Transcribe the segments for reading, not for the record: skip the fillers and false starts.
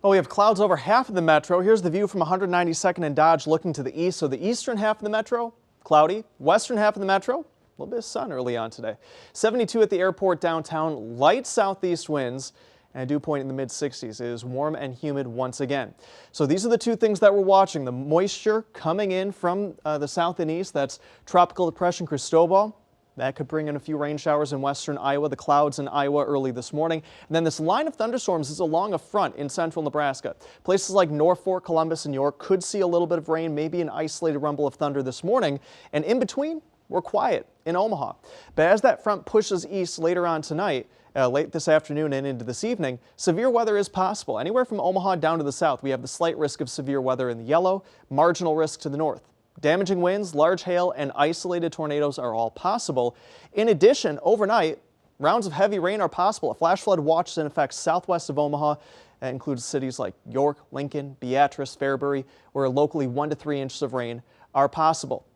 Well, we have clouds over half of the metro. Here's the view from 192nd and Dodge looking to the east. So the eastern half of the metro, cloudy. Western half of the metro, a little bit of sun early on today. 72 at the airport downtown, light southeast winds. And a dew point in the mid-60s. It is warm and humid once again. So these are the two things that we're watching. The moisture coming in from the south and east. That's Tropical Depression Cristobal. That could bring in a few rain showers in western Iowa, the clouds in Iowa early this morning. And then this line of thunderstorms is along a front in central Nebraska. Places like Norfolk, Columbus, and York could see a little bit of rain, maybe an isolated rumble of thunder this morning. And in between, we're quiet in Omaha. But as that front pushes east later on tonight, late this afternoon and into this evening, severe weather is possible. Anywhere from Omaha down to the south, we have the slight risk of severe weather in the yellow, marginal risk to the north. Damaging winds, large hail, and isolated tornadoes are all possible. In addition, overnight, rounds of heavy rain are possible. A flash flood watch is in effect southwest of Omaha. That includes cities like York, Lincoln, Beatrice, Fairbury, where locally 1 to 3 inches of rain are possible.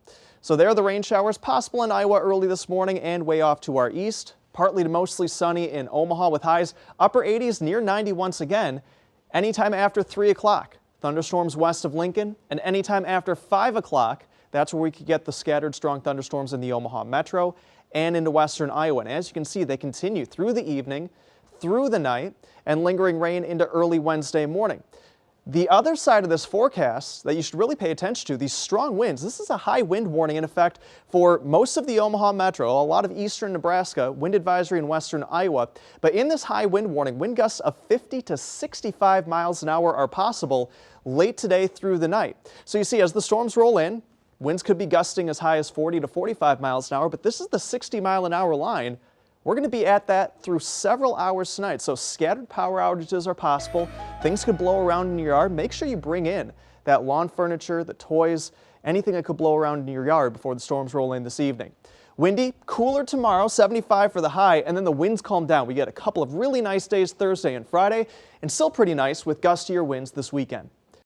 So there are the rain showers possible in Iowa early this morning and way off to our east. Partly to mostly sunny in Omaha with highs upper 80s near 90 once again. Anytime after 3 o'clock. Thunderstorms west of Lincoln, and anytime after 5 o'clock, that's where we could get the scattered strong thunderstorms in the Omaha metro and into western Iowa. And as you can see, they continue through the evening, through the night, and lingering rain into early Wednesday morning. The other side of this forecast that you should really pay attention to, these strong winds. This is a high wind warning in effect for most of the Omaha metro, a lot of eastern Nebraska, wind advisory in western Iowa. But in this high wind warning, wind gusts of 50 to 65 miles an hour are possible late today through the night. So you see, as the storms roll in, winds could be gusting as high as 40 to 45 miles an hour, but this is the 60-mile-an-hour line. We're going to be at that through several hours tonight, so scattered power outages are possible. Things could blow around in your yard. Make sure you bring in that lawn furniture, the toys, anything that could blow around in your yard before the storms roll in this evening. Windy, cooler tomorrow, 75 for the high, and then the winds calm down. We get a couple of really nice days Thursday and Friday, and still pretty nice with gustier winds this weekend.